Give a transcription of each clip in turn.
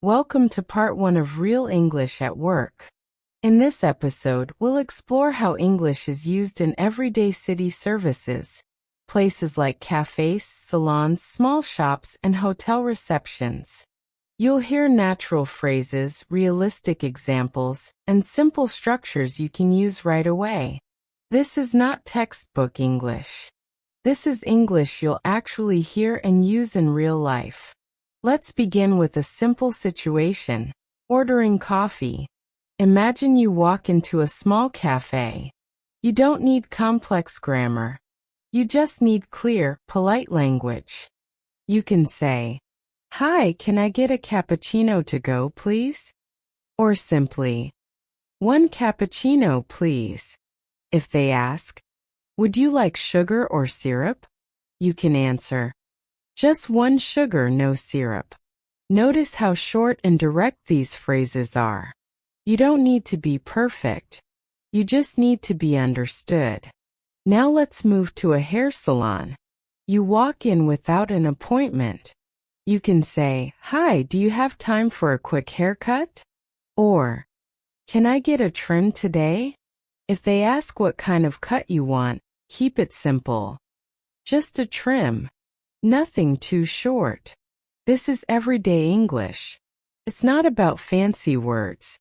Welcome to part 1 of Real English at Work. In this episode, we'll explore how English is used in everyday city services, places like cafés, salons, small shops, and hotel receptions. You'll hear natural phrases, realistic examples, and simple structures you can use right away. This is not textbook English. This is English you'll actually hear and use in real life. Let's begin with a simple situation: ordering coffee. Imagine you walk into a small cafe. You don't need complex grammar. You just need clear, polite language. You can say, "Hi, can I get a cappuccino to go, please?" Or simply, "One cappuccino, please." If they ask, "Would you like sugar or syrup?" you can answer, "Just one sugar, no syrup." Notice how short and direct these phrases are. You don't need to be perfect. You just need to be understood. Now let's move to a hair salon. You walk in without an appointment. You can say, "Hi, do you have time for a quick haircut?" Or, "Can I get a trim today?" If they ask what kind of cut you want, keep it simple. Just a trim. Nothing too short. This is everyday English. It's not about fancy words.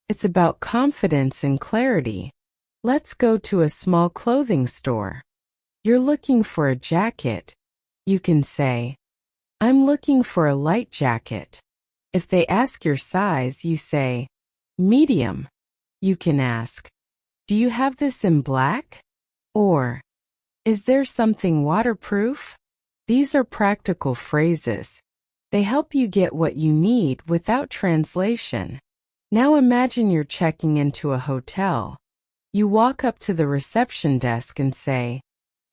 It's about confidence and clarity. Let's go to a small clothing store. You're looking for a jacket. You can say, "I'm looking for a light jacket." If they ask your size, you say, "Medium." You can ask, "Do you have this in black?" Or, "Is there something waterproof?" These are practical phrases. They help you get what you need without translation. Now imagine you're checking into a hotel. You walk up to the reception desk and say,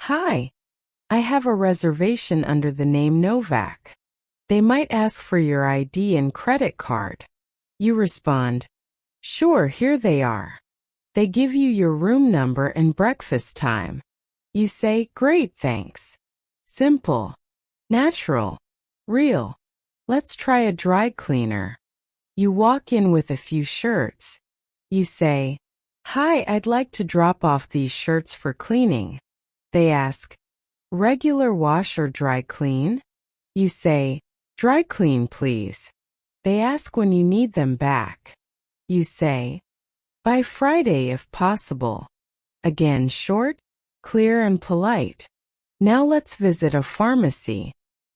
"Hi, I have a reservation under the name Novak." They might ask for your ID and credit card. You respond, "Sure, here they are." They give you your room number and breakfast time. You say, "Great, thanks." Simple, natural, real. Let's try a dry cleaner. You walk in with a few shirts. You say, "Hi, I'd like to drop off these shirts for cleaning." They ask, "Regular wash or dry clean?" You say, "Dry clean, please." They ask when you need them back. You say, "By Friday if possible." Again, short, clear, and polite. Now let's visit a pharmacy.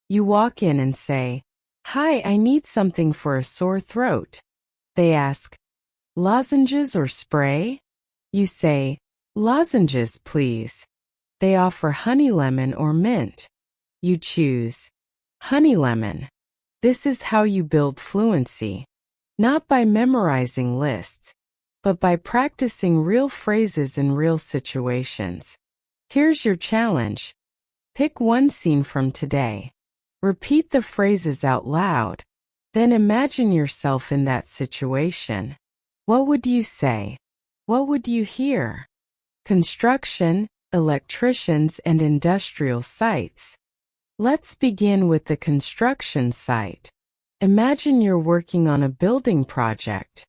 You walk in and say, "Hi, I need something for a sore throat." They ask, "Lozenges or spray?" You say, "Lozenges, please." They offer honey lemon or mint. You choose honey lemon. This is how you build fluency. Not by memorizing lists, but by practicing real phrases in real situations. Here's your challenge. Pick one scene from today. Repeat the phrases out loud. Then imagine yourself in that situation. What would you say? What would you hear? Construction, electricians, and industrial sites. Let's begin with the construction site. Imagine you're working on a building project.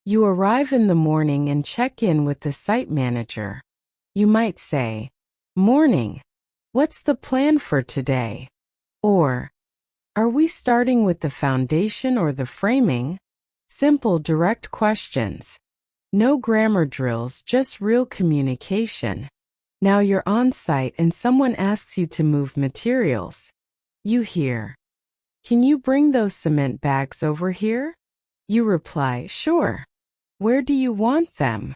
You arrive in the morning and check in with the site manager. You might say, "Morning. What's the plan for today?" Or, "Are we starting with the foundation or the framing?" Simple, direct questions. No grammar drills, just real communication. Now you're on site and someone asks you to move materials. You hear, "Can you bring those cement bags over here?" You reply, "Sure." "Where do you want them?"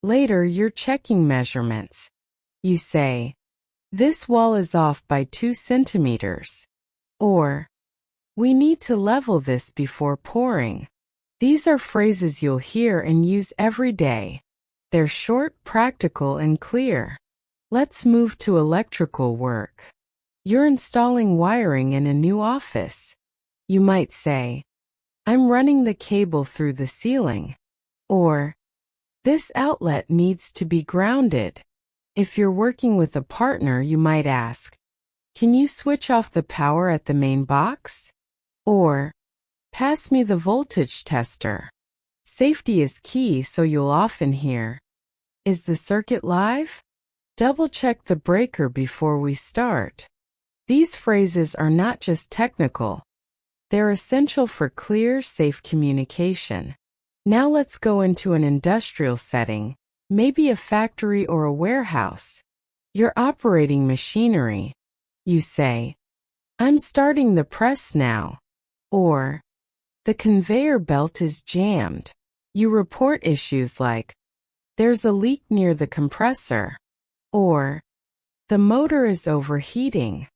Later, you're checking measurements. You say, "This wall is off by 2 centimeters." Or, "We need to level this before pouring." These are phrases you'll hear and use every day. They're short, practical, and clear. Let's move to electrical work. You're installing wiring in a new office. You might say, "I'm running the cable through the ceiling." Or, "This outlet needs to be grounded." If you're working with a partner, you might ask, "Can you switch off the power at the main box?" Or, Pass me the voltage tester. Safety is key, so you'll often hear, is the circuit live? Double check the breaker before we start. These phrases are not just technical. They're essential for clear, safe communication. Now let's go into an industrial setting, maybe a factory or a warehouse. You're operating machinery. You say, I'm starting the press now. Or, the conveyor belt is jammed. You report issues like, there's a leak near the compressor. Or, the motor is overheating.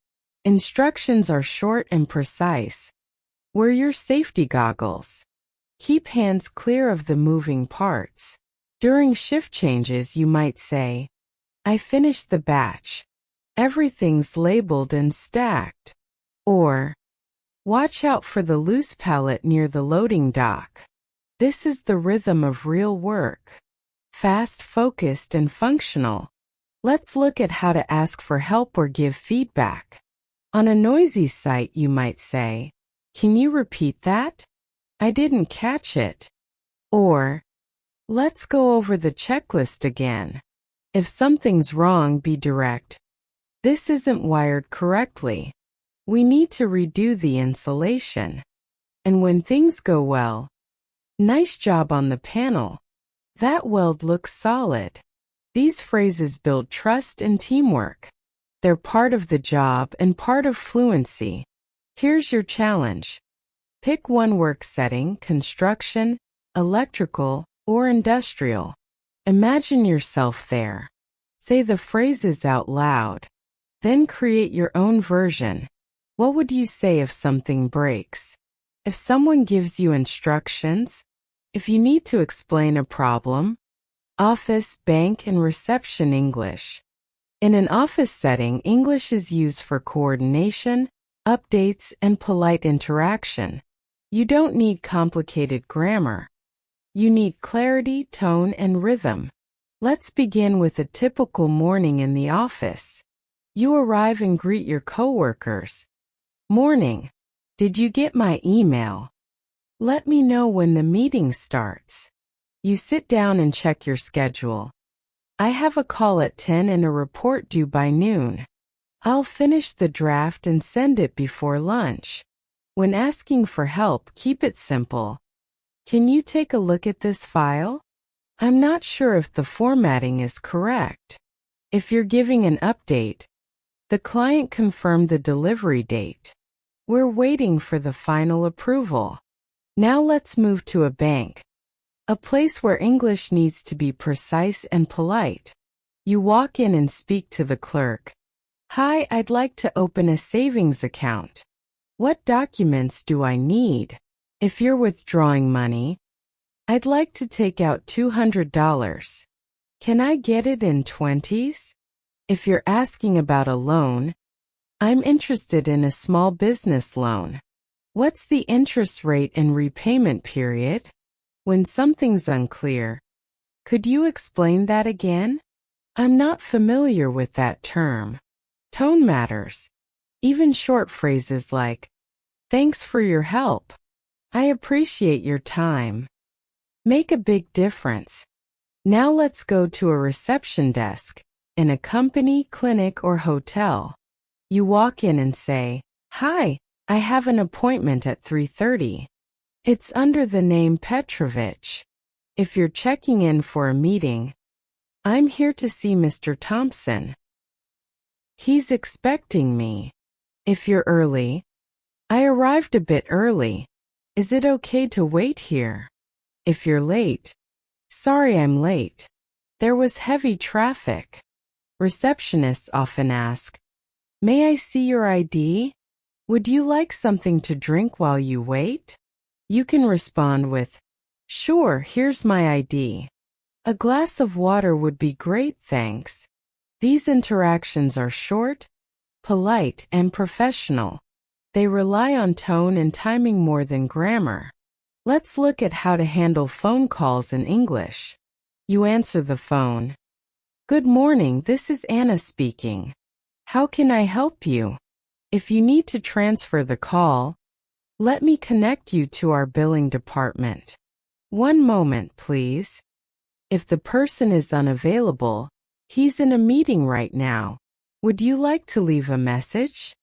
Instructions are short and precise. Wear your safety goggles. Keep hands clear of the moving parts. During shift changes, you might say, I finished the batch. Everything's labeled and stacked. Or, watch out for the loose pallet near the loading dock. This is the rhythm of real work. Fast, focused, and functional. Let's look at how to ask for help or give feedback. On a noisy site, you might say, can you repeat that? I didn't catch it. Or, let's go over the checklist again. If something's wrong, be direct. This isn't wired correctly. We need to redo the insulation. And when things go well, nice job on the panel. That weld looks solid. These phrases build trust and teamwork. They're part of the job and part of fluency. Here's your challenge. Pick one work setting, construction, electrical, or industrial. Imagine yourself there. Say the phrases out loud. Then create your own version. What would you say if something breaks? If someone gives you instructions? If you need to explain a problem? Office, bank, and reception English. In an office setting, English is used for coordination, updates, and polite interaction. You don't need complicated grammar. You need clarity, tone, and rhythm. Let's begin with a typical morning in the office. You arrive and greet your coworkers. Morning. Did you get my email? Let me know when the meeting starts. You sit down and check your schedule. I have a call at 10 and a report due by noon. I'll finish the draft and send it before lunch. When asking for help, keep it simple. Can you take a look at this file? I'm not sure if the formatting is correct. If you're giving an update, the client confirmed the delivery date. We're waiting for the final approval. Now let's move to a bank. A place where English needs to be precise and polite. You walk in and speak to the clerk. Hi, I'd like to open a savings account. What documents do I need? If you're withdrawing money, I'd like to take out $200. Can I get it in 20s? If you're asking about a loan, I'm interested in a small business loan. What's the interest rate and repayment period? When something's unclear, could you explain that again? I'm not familiar with that term. Tone matters. Even short phrases like, thanks for your help. I appreciate your time. Make a big difference. Now let's go to a reception desk in a company, clinic, or hotel. You walk in and say, hi, I have an appointment at 3:30. It's under the name Petrovich. If you're checking in for a meeting, I'm here to see Mr. Thompson. He's expecting me. If you're early, I arrived a bit early. Is it okay to wait here? If you're late, sorry I'm late. There was heavy traffic. Receptionists often ask, may I see your ID? Would you like something to drink while you wait? You can respond with, sure, here's my ID. A glass of water would be great, thanks. These interactions are short, polite, and professional. They rely on tone and timing more than grammar. Let's look at how to handle phone calls in English. You answer the phone. Good morning, this is Anna speaking. How can I help you? If you need to transfer the call, Let me connect you to our billing department. One moment, please. If the person is unavailable, he's in a meeting right now. Would you like to leave a message?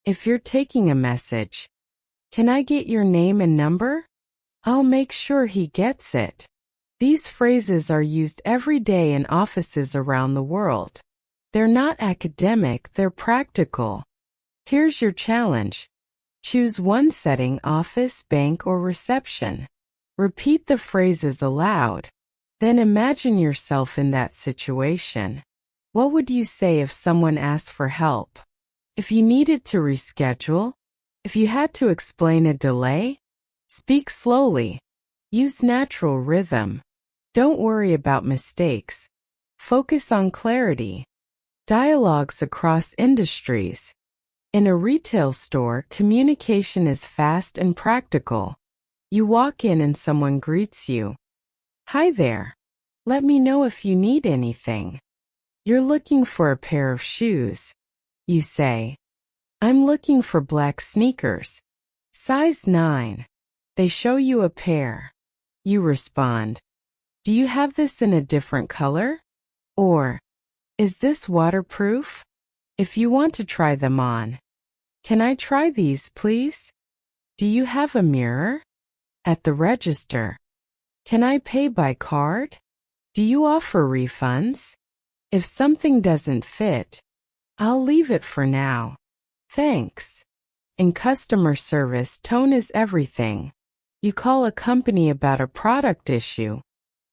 If you're taking a message, can I get your name and number? I'll make sure he gets it. These phrases are used every day in offices around the world. They're not academic, they're practical. Here's your challenge. Choose one setting: office, bank, or reception. Repeat the phrases aloud. Then imagine yourself in that situation. What would you say if someone asked for help? If you needed to reschedule? If you had to explain a delay? Speak slowly. Use natural rhythm. Don't worry about mistakes. Focus on clarity. Dialogues across industries. In a retail store, communication is fast and practical. You walk in and someone greets you. Hi there. Let me know if you need anything. You're looking for a pair of shoes. You say, I'm looking for black sneakers. Size 9. They show you a pair. You respond, do you have this in a different color? Or, is this waterproof? If you want to try them on. Can I try these, please? Do you have a mirror? At the register. Can I pay by card? Do you offer refunds? If something doesn't fit, I'll leave it for now. Thanks. In customer service, tone is everything. You call a company about a product issue.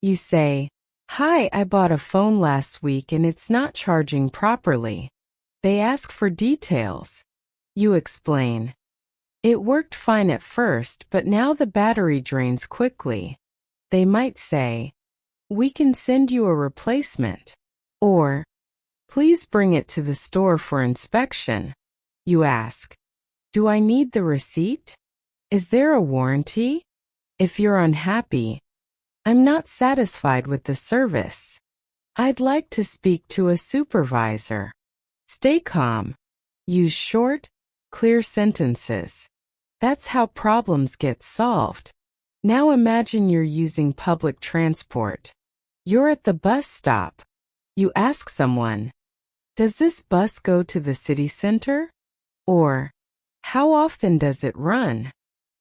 You say, hi, I bought a phone last week and it's not charging properly. They ask for details. You explain. It worked fine at first, but now the battery drains quickly. They might say, we can send you a replacement. Or, please bring it to the store for inspection. You ask, do I need the receipt? Is there a warranty? If you're unhappy, I'm not satisfied with the service. I'd like to speak to a supervisor. Stay calm. Use short, clear sentences. That's how problems get solved. Now imagine you're using public transport. You're at the bus stop. You ask someone, does this bus go to the city center? Or, how often does it run?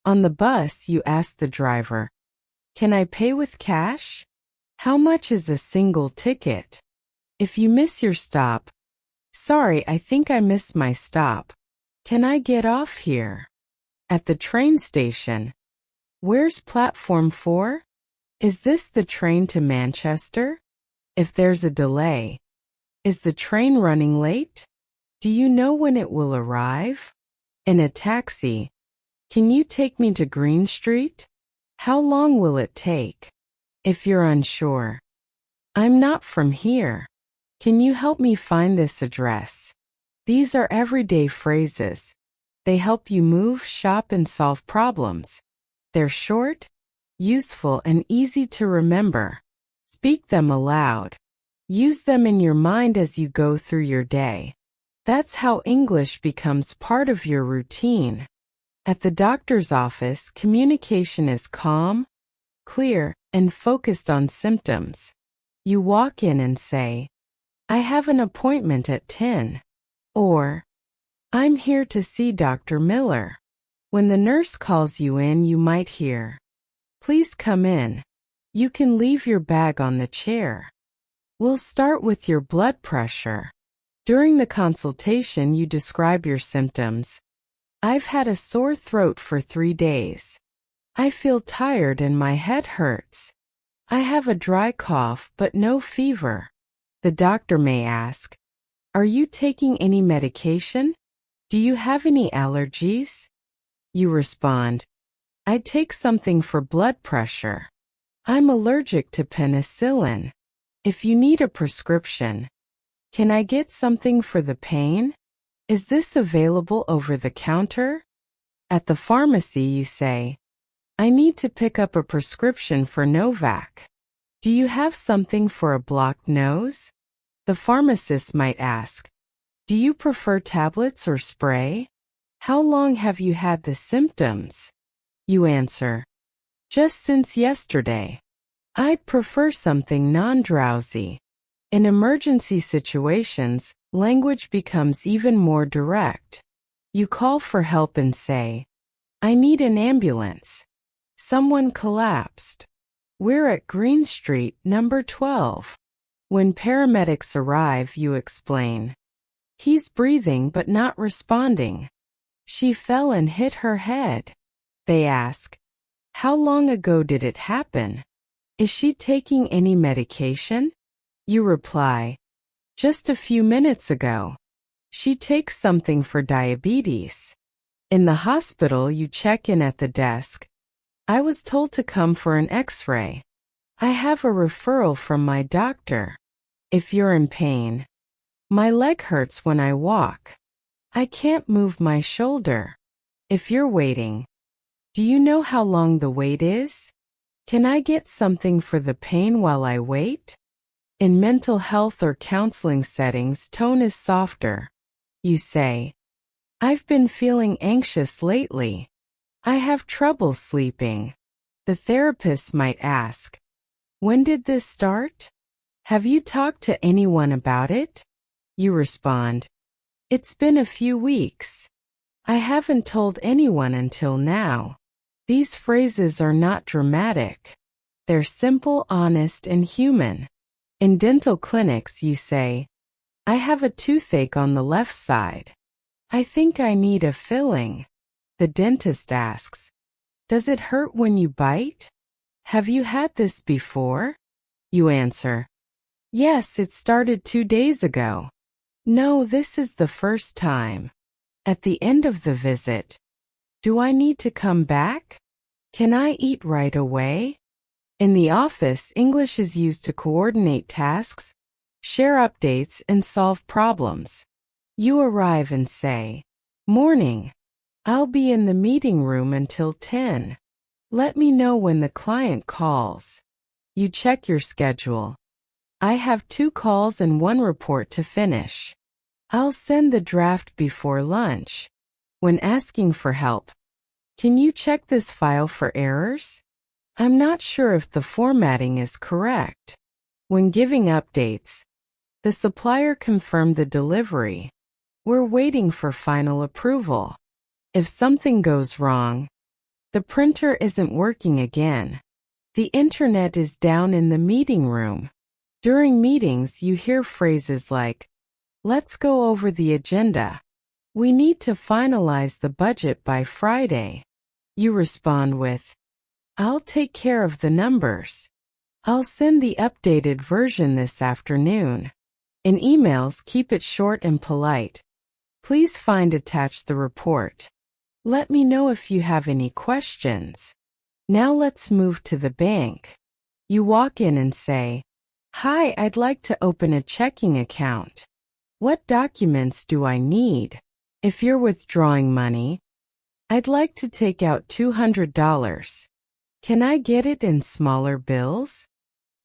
On the bus, you ask the driver, can I pay with cash? How much is a single ticket? If you miss your stop, sorry, I think I missed my stop. Can I get off here? At the train station, where's platform 4? Is this the train to Manchester? If there's a delay, is the train running late? Do you know when it will arrive? In a taxi, can you take me to Green Street? How long will it take? If you're unsure, I'm not from here. Can you help me find this address? These are everyday phrases. They help you move, shop, and solve problems. They're short, useful, and easy to remember. Speak them aloud. Use them in your mind as you go through your day. That's how English becomes part of your routine. At the doctor's office, communication is calm, clear, and focused on symptoms. You walk in and say, I have an appointment at 10. Or, I'm here to see Dr. Miller. When the nurse calls you in, you might hear, please come in. You can leave your bag on the chair. We'll start with your blood pressure. During the consultation, you describe your symptoms. I've had a sore throat for 3 days. I feel tired and my head hurts. I have a dry cough but no fever. The doctor may ask, are you taking any medication? Do you have any allergies? You respond, I take something for blood pressure. I'm allergic to penicillin. If you need a prescription, can I get something for the pain? Is this available over the counter? At the pharmacy, you say, I need to pick up a prescription for Novak. Do you have something for a blocked nose? The pharmacist might ask, do you prefer tablets or spray? How long have you had the symptoms? You answer, just since yesterday. I'd prefer something non-drowsy. In emergency situations, language becomes even more direct. You call for help and say, I need an ambulance. Someone collapsed. We're at Green Street, number 12. When paramedics arrive, you explain, he's breathing but not responding. She fell and hit her head. They ask, how long ago did it happen? Is she taking any medication? You reply, just a few minutes ago. She takes something for diabetes. In the hospital, you check in at the desk. I was told to come for an X-ray. I have a referral from my doctor. If you're in pain, my leg hurts when I walk. I can't move my shoulder. If you're waiting, do you know how long the wait is? Can I get something for the pain while I wait? In mental health or counseling settings, tone is softer. You say, I've been feeling anxious lately. I have trouble sleeping. The therapist might ask, when did this start? Have you talked to anyone about it? You respond, it's been a few weeks. I haven't told anyone until now. These phrases are not dramatic. They're simple, honest, and human. In dental clinics, you say, I have a toothache on the left side. I think I need a filling. The dentist asks, does it hurt when you bite? Have you had this before? You answer, yes, it started 2 days ago. No, this is the first time. At the end of the visit, do I need to come back? Can I eat right away? In the office, English is used to coordinate tasks, share updates, and solve problems. You arrive and say, morning. I'll be in the meeting room until 10. Let me know when the client calls. You check your schedule. I have 2 calls and 1 report to finish. I'll send the draft before lunch. When asking for help, can you check this file for errors? I'm not sure if the formatting is correct. When giving updates, the supplier confirmed the delivery. We're waiting for final approval. If something goes wrong, the printer isn't working again. The internet is down in the meeting room. During meetings, you hear phrases like, let's go over the agenda. We need to finalize the budget by Friday. You respond with, I'll take care of the numbers. I'll send the updated version this afternoon. In emails, keep it short and polite. Please find attached the report. Let me know if you have any questions. Now let's move to the bank. You walk in and say, hi, I'd like to open a checking account. What documents do I need? If you're withdrawing money, I'd like to take out $200. Can I get it in smaller bills?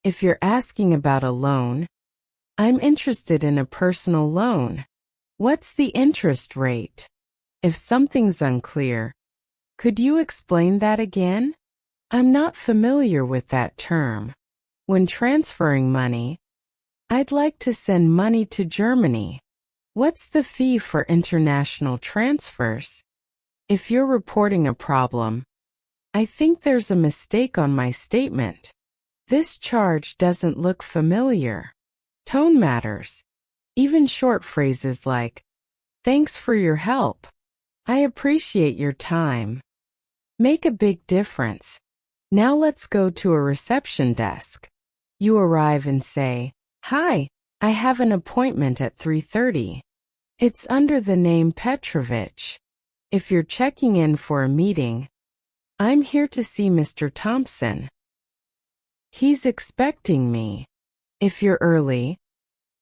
If you're asking about a loan, I'm interested in a personal loan. What's the interest rate? If something's unclear, could you explain that again? I'm not familiar with that term. When transferring money, I'd like to send money to Germany. What's the fee for international transfers? If you're reporting a problem, I think there's a mistake on my statement. This charge doesn't look familiar. Tone matters. Even short phrases like, thanks for your help. I appreciate your time. Make a big difference. Now let's go to a reception desk. You arrive and say, hi, I have an appointment at 3:30. It's under the name Petrovich. If you're checking in for a meeting, I'm here to see Mr. Thompson. He's expecting me. If you're early,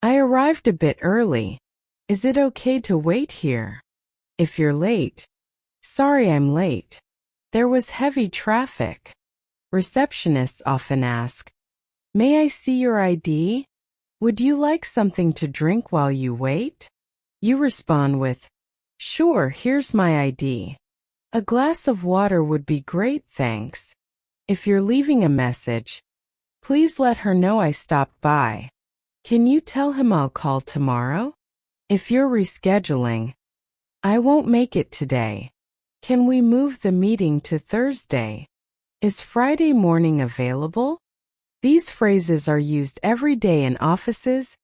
I arrived a bit early. Is it okay to wait here? If you're late, sorry I'm late. There was heavy traffic. Receptionists often ask, may I see your ID? Would you like something to drink while you wait? You respond with, Sure, here's my ID. A glass of water would be great, thanks. If you're leaving a message, please let her know I stopped by. Can you tell him I'll call tomorrow? If you're rescheduling, I won't make it today. Can we move the meeting to Thursday? Is Friday morning available? These phrases are used every day in offices,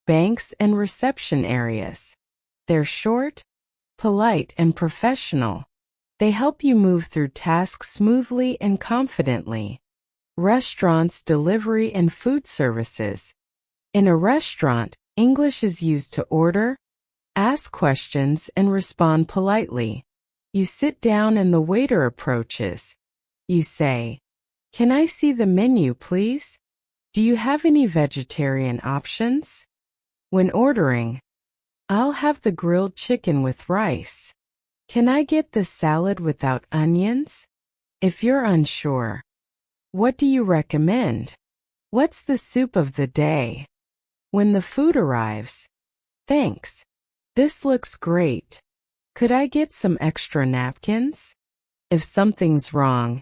banks, and reception areas. They're short, polite, and professional. They help you move through tasks smoothly and confidently. Restaurants, delivery, and food services. In a restaurant, English is used to order, ask questions, and respond politely. You sit down and the waiter approaches. You say, "Can I see the menu, please? Do you have any vegetarian options?" When ordering, "I'll have the grilled chicken with rice. Can I get the salad without onions?" If you're unsure, "What do you recommend? What's the soup of the day?" When the food arrives, "Thanks. This looks great. Could I get some extra napkins?" If something's wrong,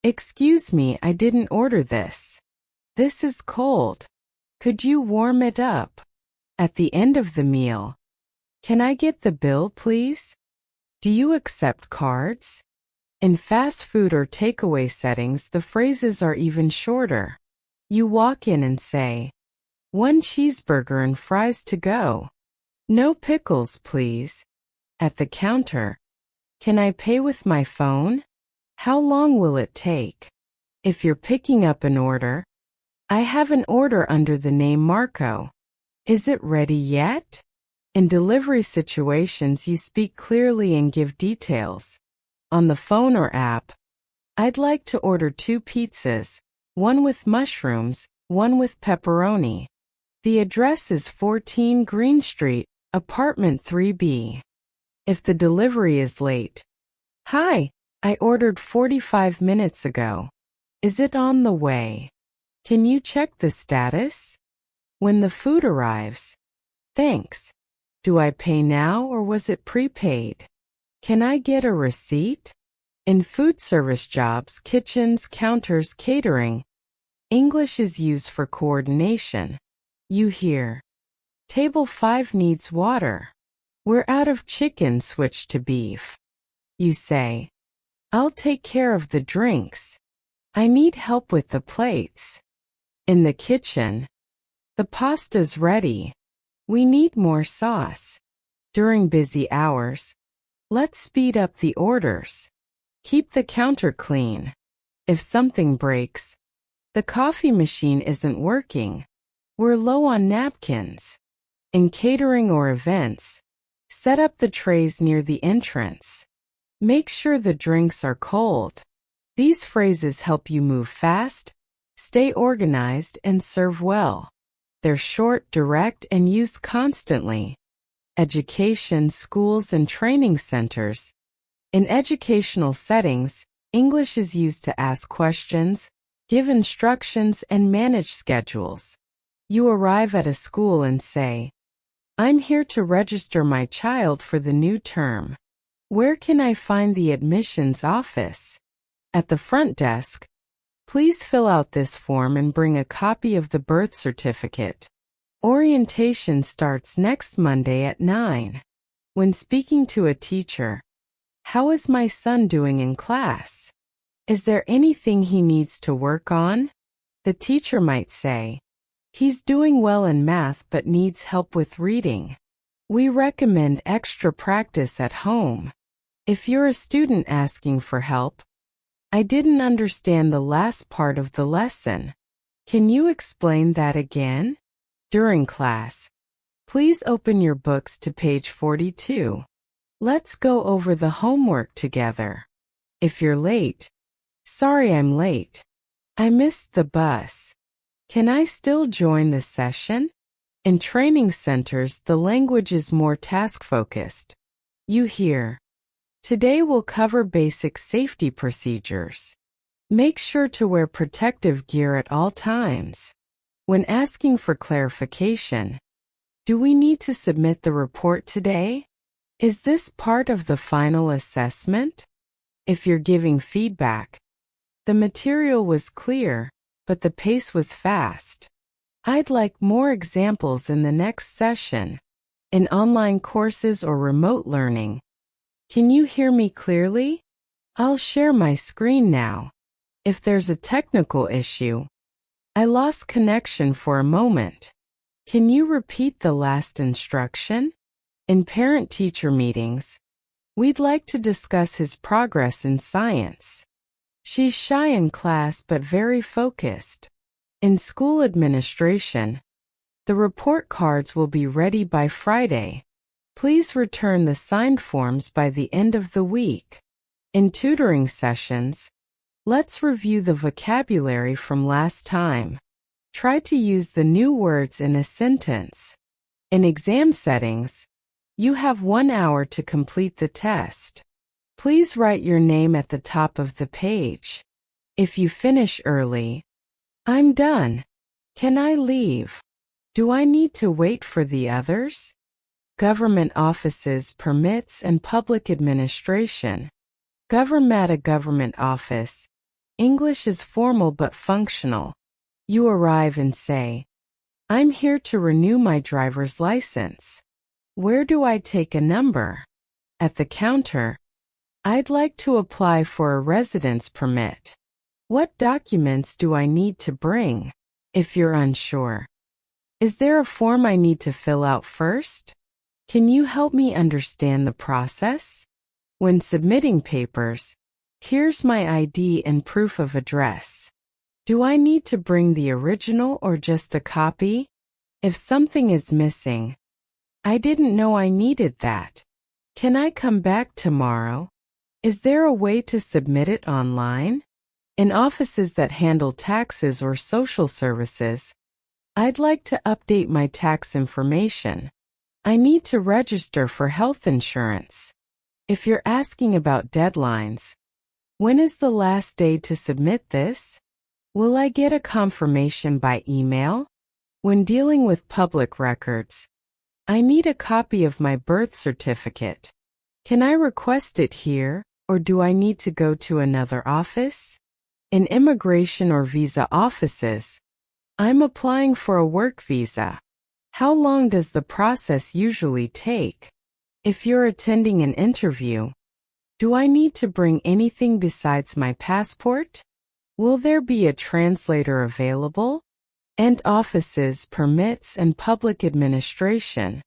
"Excuse me, I didn't order this. This is cold. Could you warm it up?" At the end of the meal, "Can I get the bill, please? Do you accept cards?" In fast food or takeaway settings, the phrases are even shorter. You walk in and say, "One cheeseburger and fries to go. No pickles, please." At the counter, "Can I pay with my phone? How long will it take?" If you're picking up an order, "I have an order under the name Marco. Is it ready yet?" In delivery situations, you speak clearly and give details. On the phone or app, "I'd like to order 2 pizzas, one with mushrooms, one with pepperoni. The address is 14 Green Street, apartment 3B. If the delivery is late, "Hi, I ordered 45 minutes ago. Is it on the way? Can you check the status?" When the food arrives, "Thanks. Do I pay now or was it prepaid? Can I get a receipt?" In food service jobs, kitchens, counters, catering, English is used for coordination. You hear, "Table 5 needs water. We're out of chicken, switch to beef." You say, "I'll take care of the drinks. I need help with the plates." In the kitchen, "The pasta's ready. We need more sauce." During busy hours, "Let's speed up the orders. Keep the counter clean." If something breaks, "The coffee machine isn't working. We're low on napkins." In catering or events, set up the trays near the entrance. Make sure the drinks are cold. These phrases help you move fast, stay organized, and serve well. They're short, direct, and used constantly. Education, schools, and training centers. In educational settings, English is used to ask questions, give instructions, and manage schedules. You arrive at a school and say, "I'm here to register my child for the new term. Where can I find the admissions office?" At the front desk, "Please fill out this form and bring a copy of the birth certificate. Orientation starts next Monday at 9. When speaking to a teacher, "How is my son doing in class? Is there anything he needs to work on?" The teacher might say, "He's doing well in math but needs help with reading. We recommend extra practice at home." If you're a student asking for help, "I didn't understand the last part of the lesson. Can you explain that again?" During class, "Please open your books to page 42. Let's go over the homework together." If you're late, "Sorry I'm late. I missed the bus. Can I still join the session?" In training centers, the language is more task-focused. You hear, "Today we'll cover basic safety procedures. Make sure to wear protective gear at all times." When asking for clarification, "Do we need to submit the report today?" Is this part of the final assessment? If you're giving feedback, the material was clear, but the pace was fast. I'd like more examples in the next session. In online courses or remote learning. Can you hear me clearly? I'll share my screen now. If there's a technical issue, I lost connection for a moment. Can you repeat the last instruction? In parent-teacher meetings, we'd like to discuss his progress in science. She's shy in class but very focused. In school administration, the report cards will be ready by Friday. Please return the signed forms by the end of the week. In tutoring sessions, let's review the vocabulary from last time. Try to use the new words in a sentence. In exam settings, you have 1 hour to complete the test. Please write your name at the top of the page. If you finish early, I'm done. Can I leave? Do I need to wait for the others? Government offices, permits, and public administration. A government office. English is formal but functional. You arrive and say, I'm here to renew my driver's license. Where do I take a number? At the counter. I'd like to apply for a residence permit. What documents do I need to bring? If you're unsure. Is there a form I need to fill out first? Can you help me understand the process? When submitting papers, here's my ID and proof of address. Do I need to bring the original or just a copy? If something is missing, I didn't know I needed that. Can I come back tomorrow? Is there a way to submit it online? In offices that handle taxes or social services, I'd like to update my tax information. I need to register for health insurance. If you're asking about deadlines, when is the last day to submit this? Will I get a confirmation by email? When dealing with public records, I need a copy of my birth certificate. Can I request it here, or do I need to go to another office? In immigration or visa offices, I'm applying for a work visa. How long does the process usually take? If you're attending an interview, do I need to bring anything besides my passport? Will there be a translator available? And offices, permits, and public administration.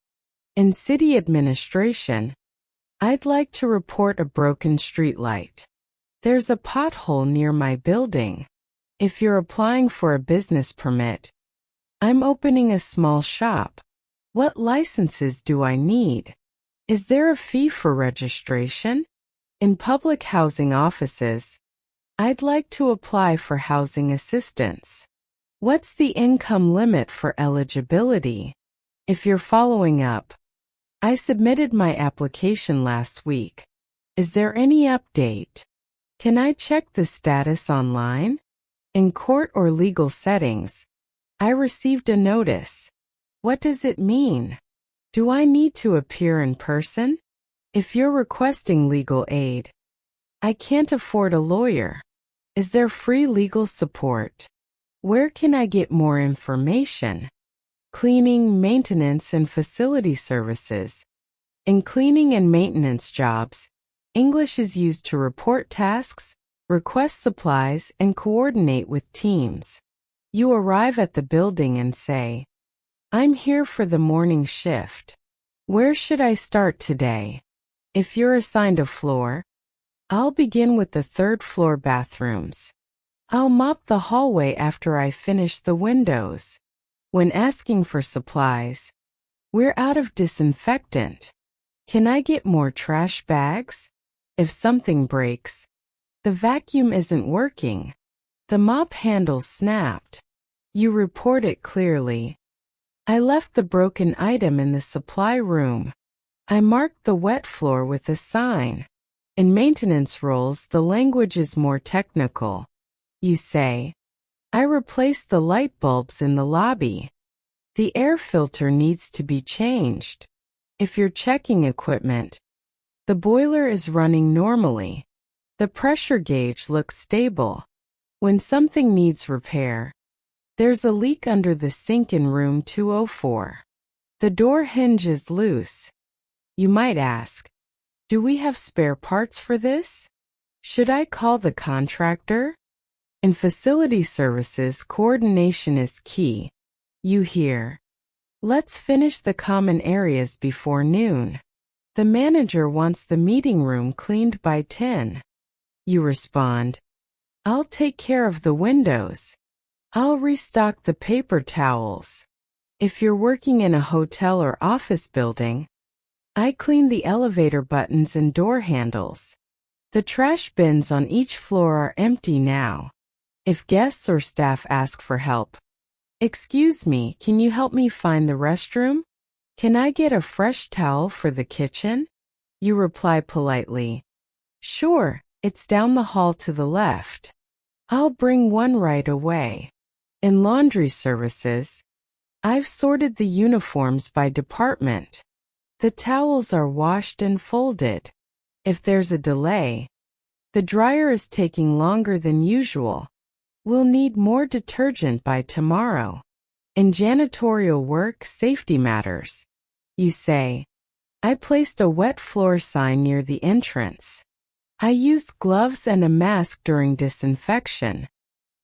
In city administration, I'd like to report a broken streetlight. There's a pothole near my building. If you're applying for a business permit, I'm opening a small shop. What licenses do I need? Is there a fee for registration? In public housing offices, I'd like to apply for housing assistance. What's the income limit for eligibility? If you're following up, I submitted my application last week. Is there any update? Can I check the status online? In court or legal settings, I received a notice. What does it mean? Do I need to appear in person? If you're requesting legal aid, I can't afford a lawyer. Is there free legal support? Where can I get more information? Cleaning, maintenance, and facility services. In cleaning and maintenance jobs, English is used to report tasks, request supplies, and coordinate with teams. You arrive at the building and say, I'm here for the morning shift. Where should I start today? If you're assigned a floor, I'll begin with the third floor bathrooms. I'll mop the hallway after I finish the windows. When asking for supplies, we're out of disinfectant. Can I get more trash bags? If something breaks, the vacuum isn't working. The mop handle snapped. You report it clearly. I left the broken item in the supply room. I marked the wet floor with a sign. In maintenance roles, the language is more technical. You say, I replaced the light bulbs in the lobby. The air filter needs to be changed. If you're checking equipment, The boiler is running normally. The pressure gauge looks stable. When something needs repair, there's a leak under the sink in room 204. The door hinge is loose. You might ask, do we have spare parts for this? Should I call the contractor? In facility services, coordination is key. You hear, let's finish the common areas before noon. The manager wants the meeting room cleaned by 10. You respond, I'll take care of the windows. I'll restock the paper towels. If you're working in a hotel or office building, I clean the elevator buttons and door handles. The trash bins on each floor are empty now. If guests or staff ask for help, excuse me, can you help me find the restroom? Can I get a fresh towel for the kitchen? You reply politely, sure, it's down the hall to the left. I'll bring one right away. In laundry services, I've sorted the uniforms by department. The towels are washed and folded. If there's a delay, the dryer is taking longer than usual. We'll need more detergent by tomorrow. In janitorial work, safety matters. You say, I placed a wet floor sign near the entrance. I used gloves and a mask during disinfection.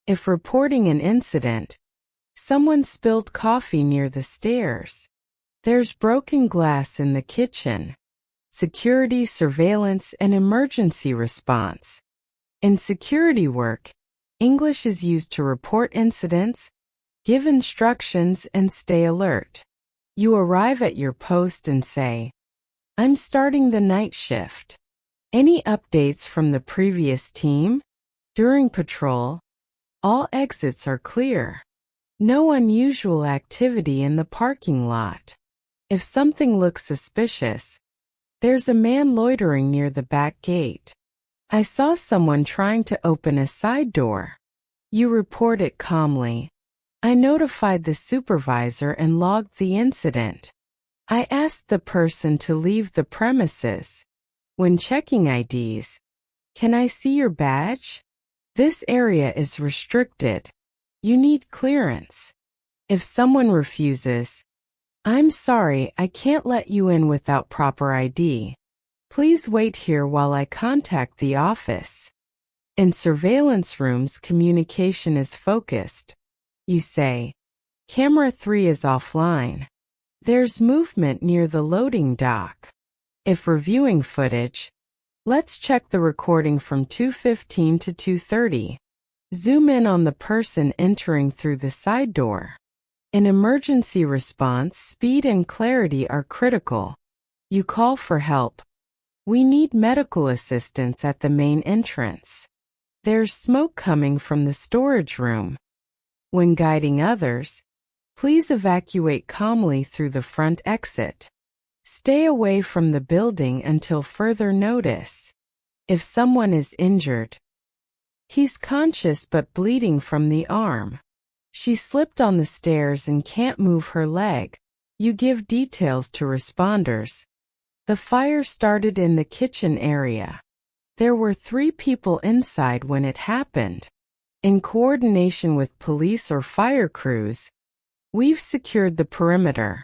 If reporting an incident, someone spilled coffee near the stairs. There's broken glass in the kitchen. Security, surveillance, and emergency response. In security work, English is used to report incidents, give instructions, and stay alert. You arrive at your post and say, I'm starting the night shift. Any updates from the previous team? During patrol, all exits are clear. No unusual activity in the parking lot. If something looks suspicious, there's a man loitering near the back gate. I saw someone trying to open a side door. You report it calmly. I notified the supervisor and logged the incident. I asked the person to leave the premises. When checking IDs, can I see your badge? This area is restricted. You need clearance. If someone refuses, I'm sorry, I can't let you in without proper ID. Please wait here while I contact the office. In surveillance rooms, communication is focused. You say, Camera 3 is offline. There's movement near the loading dock. If reviewing footage, let's check the recording from 2:15 to 2:30. Zoom in on the person entering through the side door. In emergency response, speed and clarity are critical. You call for help. We need medical assistance at the main entrance. There's smoke coming from the storage room. When guiding others, please evacuate calmly through the front exit. Stay away from the building until further notice. If someone is injured, he's conscious but bleeding from the arm. She slipped on the stairs and can't move her leg. You give details to responders. The fire started in the kitchen area. There were 3 people inside when it happened. In coordination with police or fire crews, we've secured the perimeter.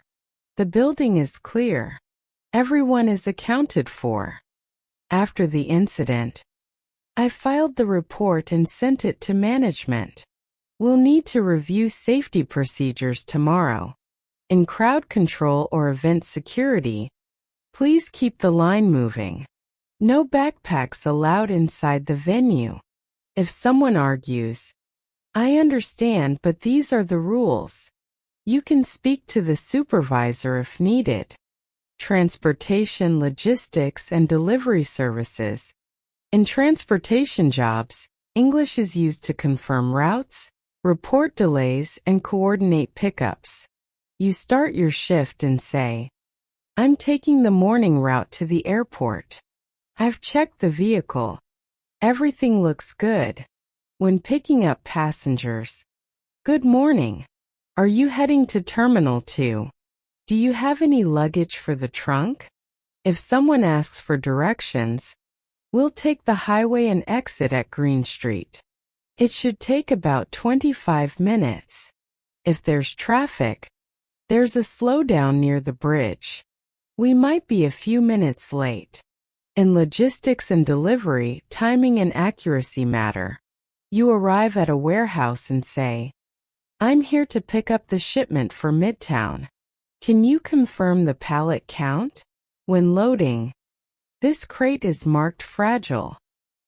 The building is clear. Everyone is accounted for. After the incident, I filed the report and sent it to management. We'll need to review safety procedures tomorrow. In crowd control or event security, please keep the line moving. No backpacks allowed inside the venue. If someone argues, I understand, but these are the rules. You can speak to the supervisor if needed. Transportation, logistics, and delivery services. In transportation jobs, English is used to confirm routes, report delays, and coordinate pickups. You start your shift and say, I'm taking the morning route to the airport. I've checked the vehicle. Everything looks good. When picking up passengers, good morning. Are you heading to Terminal 2? Do you have any luggage for the trunk? If someone asks for directions, we'll take the highway and exit at Green Street. It should take about 25 minutes. If there's traffic, there's a slowdown near the bridge. We might be a few minutes late. In logistics and delivery, timing and accuracy matter. You arrive at a warehouse and say, "I'm here to pick up the shipment for Midtown. Can you confirm the pallet count?" When loading, "This crate is marked fragile.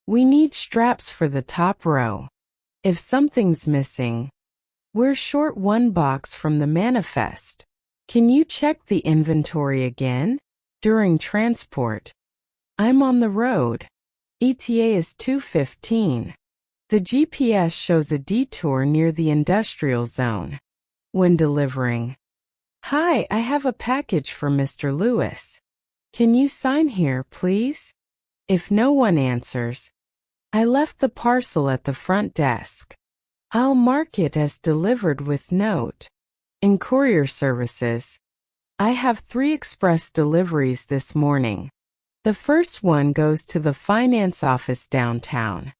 We need straps for the top row." If something's missing, "We're short one box from the manifest. Can you check the inventory again?" During transport, "I'm on the road. ETA is 2:15. The GPS shows a detour near the industrial zone." When delivering, "Hi, I have a package for Mr. Lewis. Can you sign here, please?" If no one answers, "I left the parcel at the front desk. I'll mark it as delivered with note." In courier services, "I have 3 express deliveries this morning. The first one goes to the finance office downtown.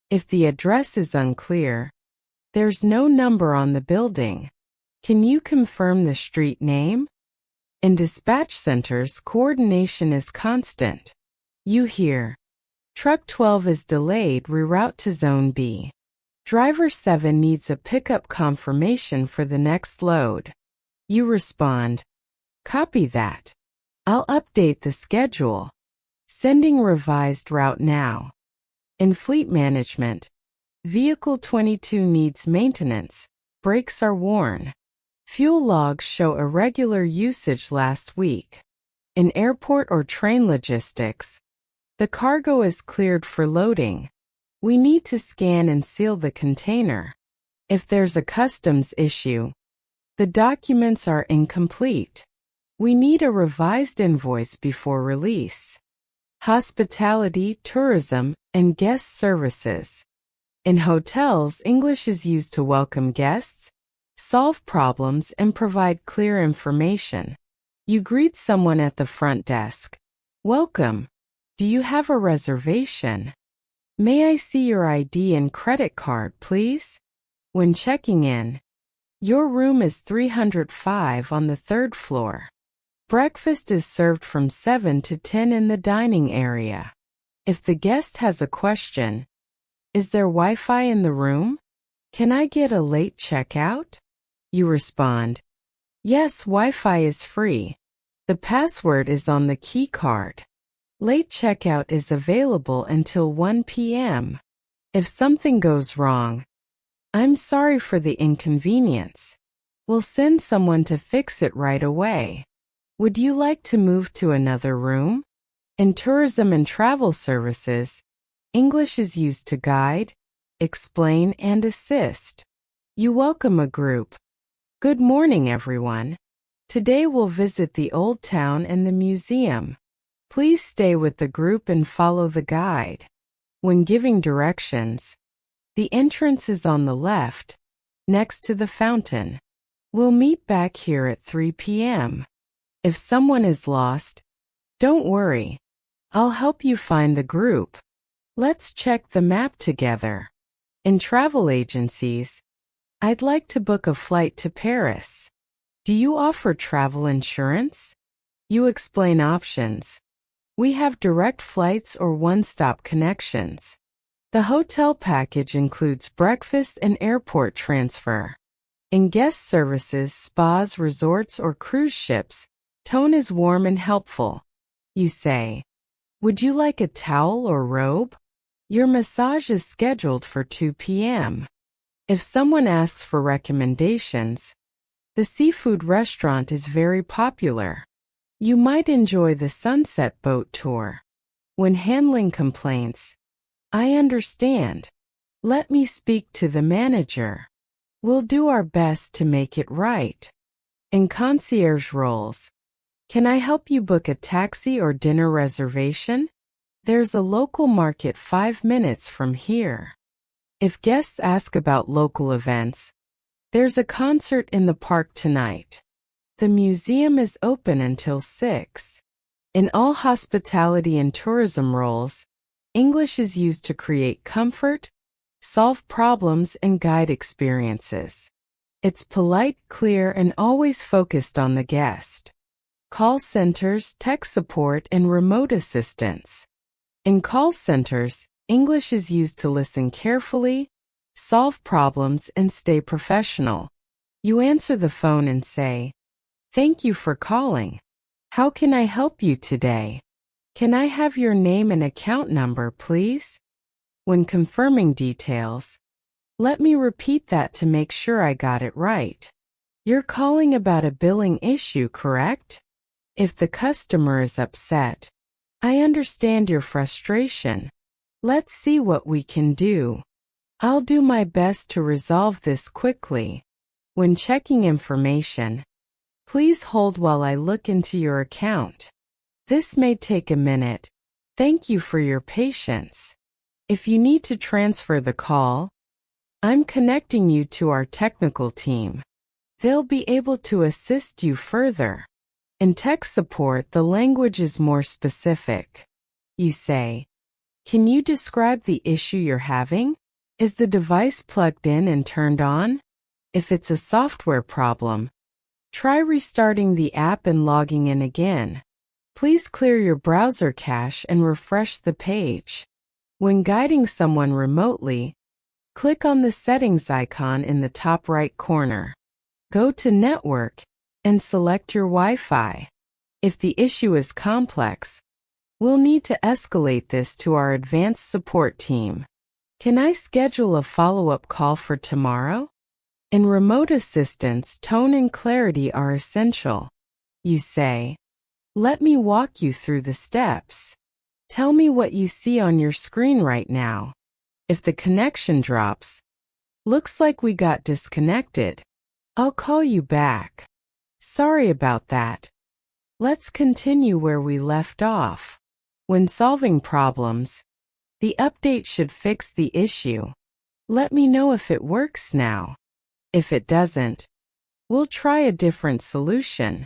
If the address is unclear, there's no number on the building. Can you confirm the street name?" In dispatch centers, coordination is constant. You hear, "Truck 12 is delayed, reroute to Zone B. Driver 7 needs a pickup confirmation for the next load." You respond, "Copy that. I'll update the schedule. Sending revised route now." In fleet management, vehicle 22 needs maintenance. Brakes are worn. Fuel logs show irregular usage last week. In airport or train logistics, the cargo is cleared for loading. We need to scan and seal the container. If there's a customs issue, the documents are incomplete. We need a revised invoice before release. Hospitality, tourism, and guest services. In hotels, English is used to welcome guests, solve problems, and provide clear information. You greet someone at the front desk. "Welcome. Do you have a reservation? May I see your ID and credit card, please?" When checking in, "Your room is 305 on the 3rd floor. Breakfast is served from 7 to 10 in the dining area." If the guest has a question, "Is there Wi-Fi in the room? Can I get a late checkout?" You respond, "Yes, Wi-Fi is free. The password is on the key card. Late checkout is available until 1 p.m. If something goes wrong, "I'm sorry for the inconvenience. We'll send someone to fix it right away. Would you like to move to another room?" In tourism and travel services, English is used to guide, explain, and assist. You welcome a group. "Good morning, everyone. Today we'll visit the Old Town and the museum. Please stay with the group and follow the guide." When giving directions, the entrance is on the left, next to the fountain. "We'll meet back here at 3 p.m. If someone is lost, don't worry. I'll help you find the group. Let's check the map together." In travel agencies, "I'd like to book a flight to Paris. Do you offer travel insurance?" You explain options. "We have direct flights or one-stop connections. The hotel package includes breakfast and airport transfer." In guest services, spas, resorts, or cruise ships, tone is warm and helpful. You say, "Would you like a towel or robe? Your massage is scheduled for 2 p.m. If someone asks for recommendations, "The seafood restaurant is very popular. You might enjoy the sunset boat tour." When handling complaints, "I understand. Let me speak to the manager. We'll do our best to make it right." In concierge roles, "Can I help you book a taxi or dinner reservation? There's a local market 5 minutes from here." If guests ask about local events, "There's a concert in the park tonight. The museum is open until 6. In all hospitality and tourism roles, English is used to create comfort, solve problems, and guide experiences. It's polite, clear, and always focused on the guest. Call centers, tech support, and remote assistance. In call centers, English is used to listen carefully, solve problems, and stay professional. You answer the phone and say, "Thank you for calling. How can I help you today? Can I have your name and account number, please?" When confirming details, "Let me repeat that to make sure I got it right. You're calling about a billing issue, correct? If the customer is upset, I understand your frustration. Let's see what we can do. I'll do my best to resolve this quickly." When checking information, please hold while I look into your account. This may take a minute. Thank you for your patience. If you need to transfer the call, I'm connecting you to our technical team. They'll be able to assist you further. In tech support, the language is more specific. You say, "Can you describe the issue you're having? Is the device plugged in and turned on?" If it's a software problem, try restarting the app and logging in again. Please clear your browser cache and refresh the page. When guiding someone remotely, click on the settings icon in the top right corner. Go to Network and select your Wi-Fi. If the issue is complex, we'll need to escalate this to our advanced support team. Can I schedule a follow-up call for tomorrow? In remote assistance, tone and clarity are essential. You say, "Let me walk you through the steps. Tell me what you see on your screen right now." If the connection drops, "Looks like we got disconnected. I'll call you back. Sorry about that. Let's continue where we left off." When solving problems, the update should fix the issue. Let me know if it works now. If it doesn't, we'll try a different solution.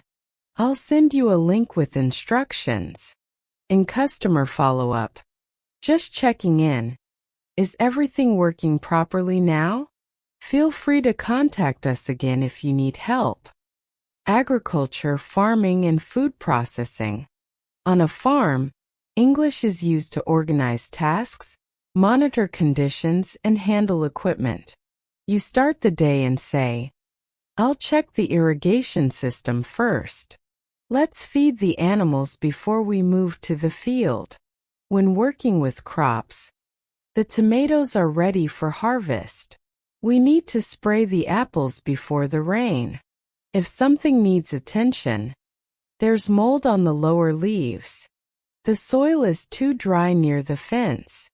I'll send you a link with instructions. In customer follow-up, just checking in. Is everything working properly now? Feel free to contact us again if you need help. Agriculture, farming, and food processing. On a farm, English is used to organize tasks, monitor conditions, and handle equipment. You start the day and say, "I'll check the irrigation system first. Let's feed the animals before we move to the field." When working with crops, the tomatoes are ready for harvest. We need to spray the apples before the rain. If something needs attention, there's mold on the lower leaves. The soil is too dry near the fence.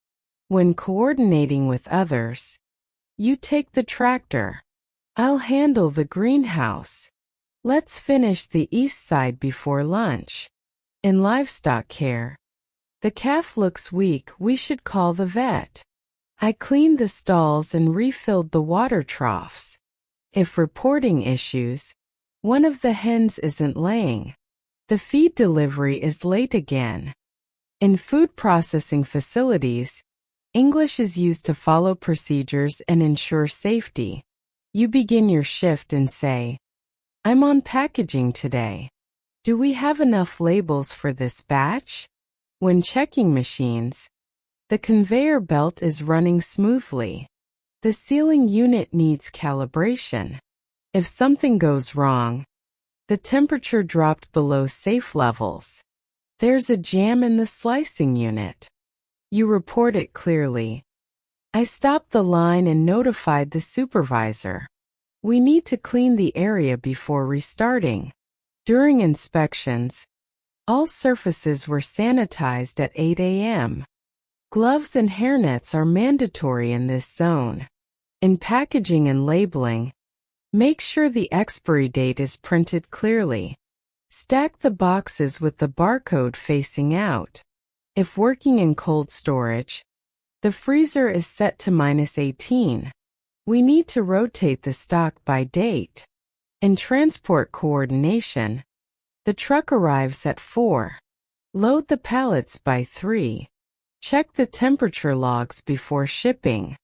When coordinating with others, you take the tractor. I'll handle the greenhouse. Let's finish the east side before lunch. In livestock care, the calf looks weak, we should call the vet. I cleaned the stalls and refilled the water troughs. If reporting issues, one of the hens isn't laying. The feed delivery is late again. In food processing facilities, English is used to follow procedures and ensure safety. You begin your shift and say, "I'm on packaging today. Do we have enough labels for this batch?" When checking machines, the conveyor belt is running smoothly. The sealing unit needs calibration. If something goes wrong, the temperature dropped below safe levels. There's a jam in the slicing unit. You report it clearly. "I stopped the line and notified the supervisor. We need to clean the area before restarting." During inspections, all surfaces were sanitized at 8 a.m. Gloves and hairnets are mandatory in this zone. In packaging and labeling, make sure the expiry date is printed clearly. Stack the boxes with the barcode facing out. If working in cold storage, the freezer is set to -18. We need to rotate the stock by date. In transport coordination, the truck arrives at 4. Load the pallets by 3. Check the temperature logs before shipping.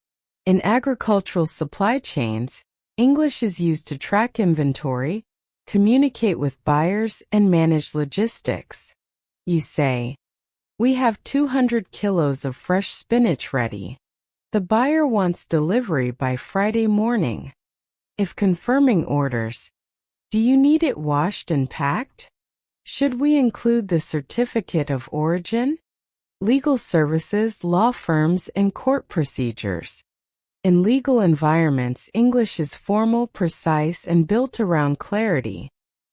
In agricultural supply chains, English is used to track inventory, communicate with buyers, and manage logistics. You say, "We have 200 kilos of fresh spinach ready. The buyer wants delivery by Friday morning." If confirming orders, "Do you need it washed and packed? Should we include the certificate of origin?" Legal services, law firms, and court procedures. In legal environments, English is formal, precise, and built around clarity.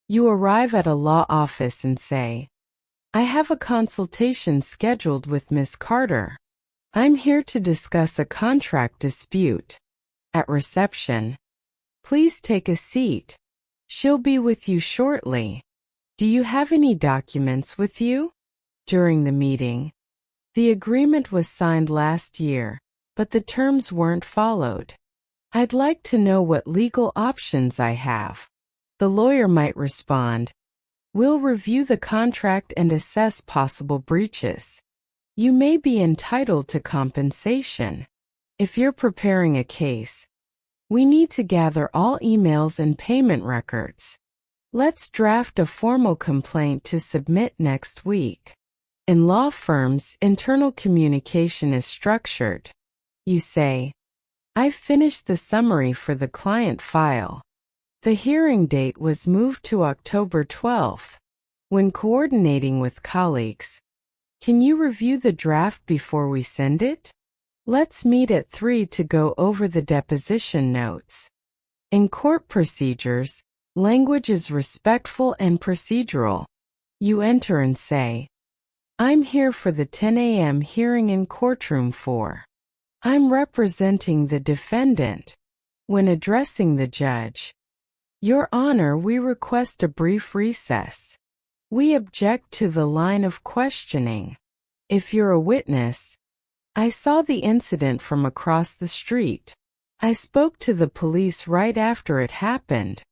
You arrive at a law office and say, "I have a consultation scheduled with Miss Carter. I'm here to discuss a contract dispute." At reception, "Please take a seat. She'll be with you shortly. Do you have any documents with you?" During the meeting, "The agreement was signed last year, but the terms weren't followed. I'd like to know what legal options I have." The lawyer might respond, "We'll review the contract and assess possible breaches. You may be entitled to compensation." If you're preparing a case, "We need to gather all emails and payment records. Let's draft a formal complaint to submit next week." In law firms, internal communication is structured. You say, "I've finished the summary for the client file. The hearing date was moved to October 12th. When coordinating with colleagues, can you review the draft before we send it? Let's meet at 3 to go over the deposition notes." In court procedures, language is respectful and procedural. You enter and say, "I'm here for the 10 a.m. hearing in courtroom 4. I'm representing the defendant." When addressing the judge, "Your Honor, we request a brief recess. We object to the line of questioning." If you're a witness, "I saw the incident from across the street. I spoke to the police right after it happened."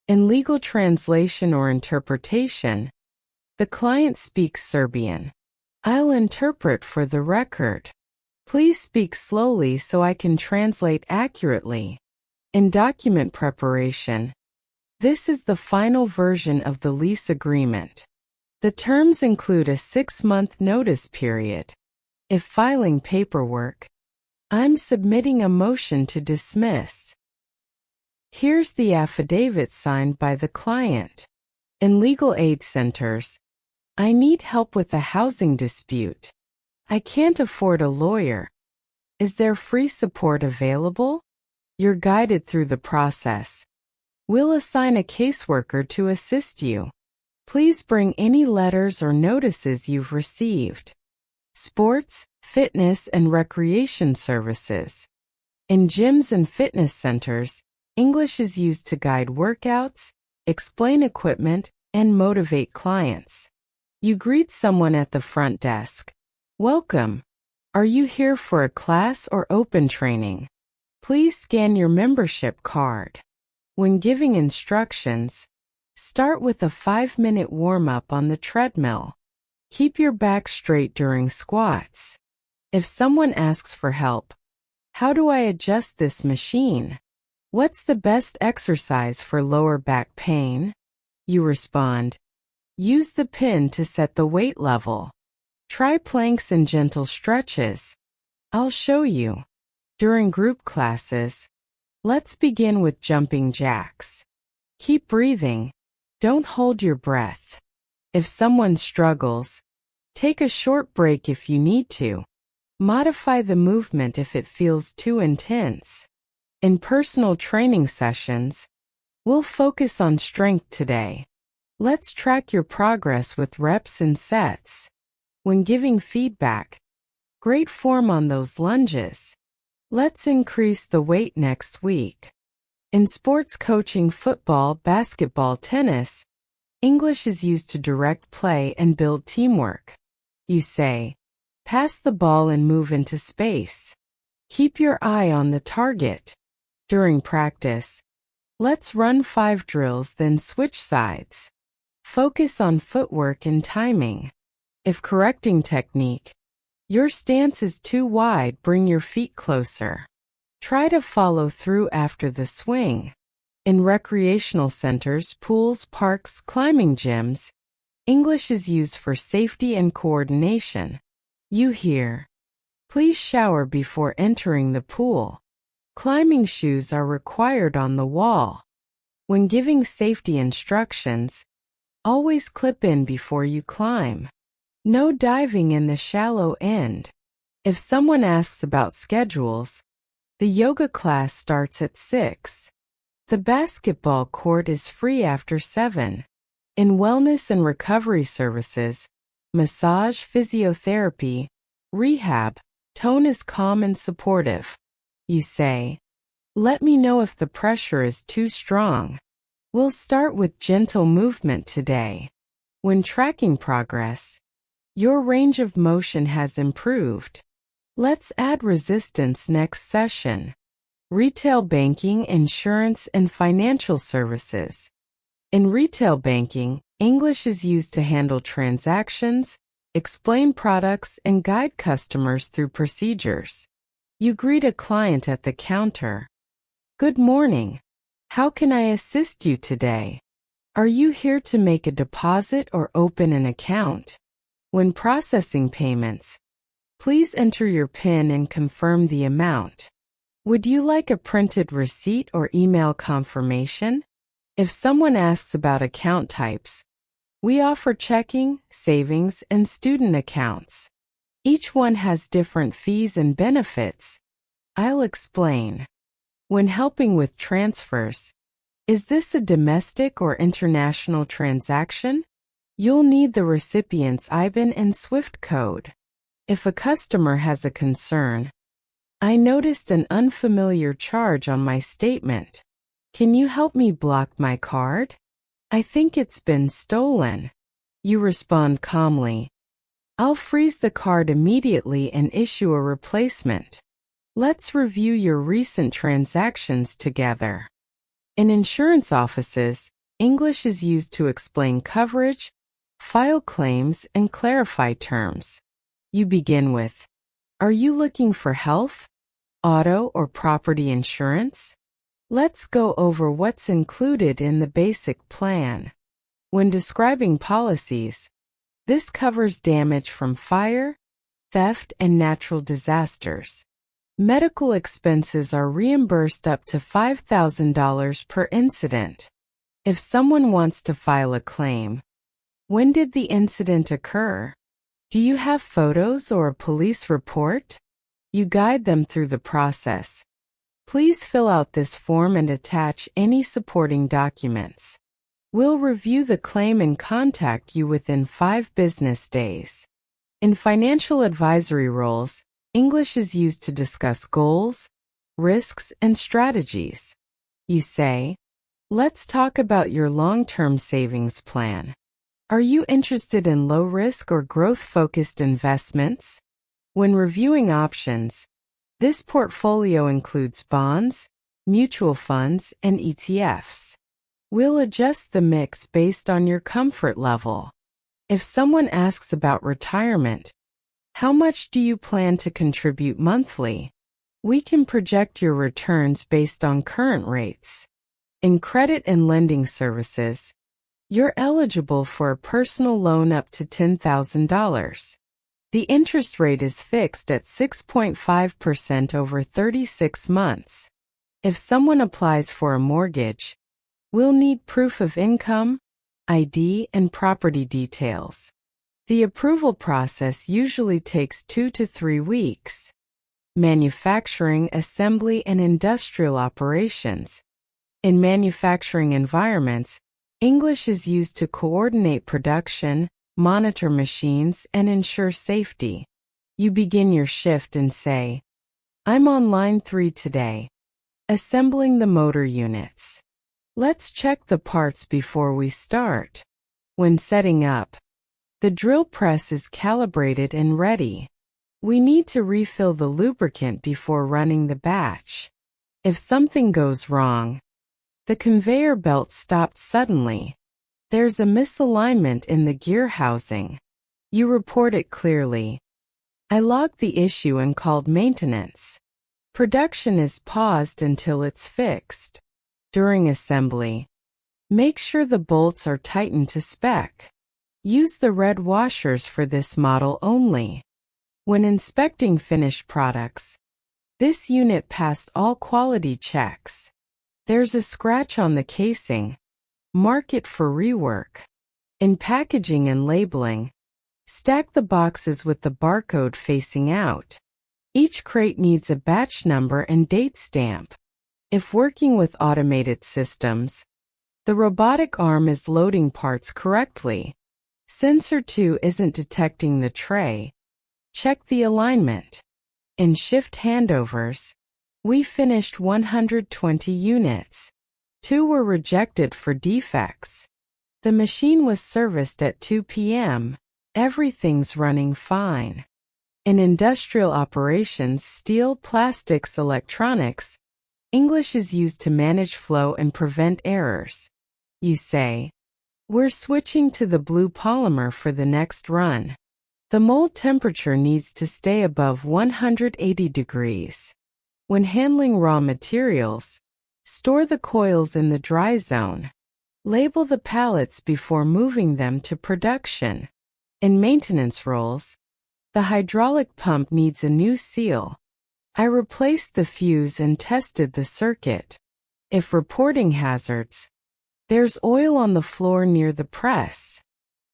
In legal translation or interpretation, the client speaks Serbian. "I'll interpret for the record. Please speak slowly so I can translate accurately." In document preparation, this is the final version of the lease agreement. The terms include a 6-month notice period. If filing paperwork, "I'm submitting a motion to dismiss." Here's the affidavit signed by the client. In legal aid centers, "I need help with a housing dispute. I can't afford a lawyer. Is there free support available?" You're guided through the process. "We'll assign a caseworker to assist you. Please bring any letters or notices you've received." Sports, fitness, and recreation services. In gyms and fitness centers, English is used to guide workouts, explain equipment, and motivate clients. You greet someone at the front desk. "Welcome. Are you here for a class or open training? Please scan your membership card." When giving instructions, start with a 5-minute warm-up on the treadmill. Keep your back straight during squats. If someone asks for help, "How do I adjust this machine? What's the best exercise for lower back pain?" You respond, "Use the pin to set the weight level. Try planks and gentle stretches. I'll show you." During group classes, let's begin with jumping jacks. Keep breathing. Don't hold your breath. If someone struggles, take a short break if you need to. Modify the movement if it feels too intense. In personal training sessions, we'll focus on strength today. Let's track your progress with reps and sets. When giving feedback, great form on those lunges. Let's increase the weight next week. In sports coaching, football, basketball, tennis, English is used to direct play and build teamwork. You say, "Pass the ball and move into space. Keep your eye on the target." During practice, let's run 5 drills then switch sides. Focus on footwork and timing. If correcting technique, your stance is too wide, bring your feet closer. Try to follow through after the swing. In recreational centers, pools, parks, climbing gyms, English is used for safety and coordination. You hear, "Please shower before entering the pool." Climbing shoes are required on the wall. When giving safety instructions, always clip in before you climb. No diving in the shallow end. If someone asks about schedules, the yoga class starts at 6. The basketball court is free after 7. In wellness and recovery services, massage, physiotherapy, rehab, tone is calm and supportive. You say, "Let me know if the pressure is too strong. We'll start with gentle movement today." When tracking progress, your range of motion has improved. Let's add resistance next session. Retail banking, insurance, and financial services. In retail banking, English is used to handle transactions, explain products, and guide customers through procedures. You greet a client at the counter. "Good morning. How can I assist you today? Are you here to make a deposit or open an account?" When processing payments, please enter your PIN and confirm the amount. Would you like a printed receipt or email confirmation? If someone asks about account types, we offer checking, savings, and student accounts. Each one has different fees and benefits. I'll explain. When helping with transfers, is this a domestic or international transaction? You'll need the recipient's IBAN and SWIFT code. If a customer has a concern, "I noticed an unfamiliar charge on my statement. Can you help me block my card? I think it's been stolen." You respond calmly, "I'll freeze the card immediately and issue a replacement." Let's review your recent transactions together. In insurance offices, English is used to explain coverage, file claims, and clarify terms. You begin with, "Are you looking for health, auto, or property insurance?" Let's go over what's included in the basic plan. When describing policies, this covers damage from fire, theft, and natural disasters. Medical expenses are reimbursed up to $5,000 per incident. If someone wants to file a claim, when did the incident occur? Do you have photos or a police report? You guide them through the process. Please fill out this form and attach any supporting documents. We'll review the claim and contact you within 5 business days. In financial advisory roles, English is used to discuss goals, risks, and strategies. You say, "Let's talk about your long-term savings plan. Are you interested in low-risk or growth-focused investments?" When reviewing options, this portfolio includes bonds, mutual funds, and ETFs. We'll adjust the mix based on your comfort level. If someone asks about retirement, "How much do you plan to contribute monthly?" We can project your returns based on current rates. In credit and lending services, you're eligible for a personal loan up to $10,000. The interest rate is fixed at 6.5% over 36 months. If someone applies for a mortgage, we'll need proof of income, ID, and property details. The approval process usually takes 2 to 3 weeks. Manufacturing, assembly, and industrial operations. In manufacturing environments, English is used to coordinate production, monitor machines, and ensure safety. You begin your shift and say, "I'm on line 3 today, assembling the motor units. Let's check the parts before we start." When setting up, the drill press is calibrated and ready. We need to refill the lubricant before running the batch. If something goes wrong, the conveyor belt stopped suddenly. There's a misalignment in the gear housing. You report it clearly. I logged the issue and called maintenance. Production is paused until it's fixed. During assembly, make sure the bolts are tightened to spec. Use the red washers for this model only. When inspecting finished products, this unit passed all quality checks. There's a scratch on the casing. Mark it for rework. In packaging and labeling, stack the boxes with the barcode facing out. Each crate needs a batch number and date stamp. If working with automated systems, the robotic arm is loading parts correctly. Sensor 2 isn't detecting the tray. Check the alignment. In shift handovers, we finished 120 units. 2 were rejected for defects. The machine was serviced at 2 p.m. Everything's running fine. In industrial operations, steel, plastics, electronics, English is used to manage flow and prevent errors. You say, "We're switching to the blue polymer for the next run. The mold temperature needs to stay above 180 degrees. When handling raw materials, store the coils in the dry zone. Label the pallets before moving them to production." In maintenance roles, the hydraulic pump needs a new seal. I replaced the fuse and tested the circuit. If reporting hazards, there's oil on the floor near the press.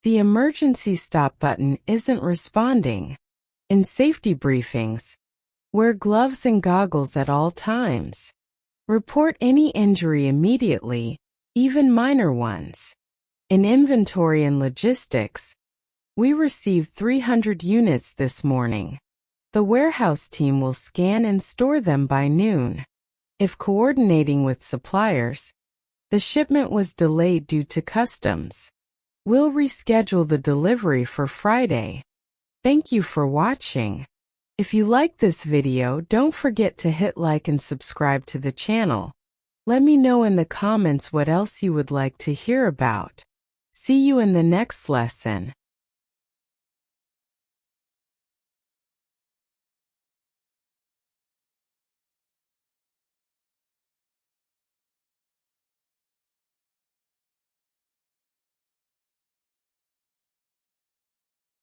The emergency stop button isn't responding. In safety briefings, wear gloves and goggles at all times. Report any injury immediately, even minor ones. In inventory and logistics, we received 300 units this morning. The warehouse team will scan and store them by noon. If coordinating with suppliers, the shipment was delayed due to customs. We'll reschedule the delivery for Friday. Thank you for watching. If you like this video, don't forget to hit like and subscribe to the channel. Let me know in the comments what else you would like to hear about. See you in the next lesson.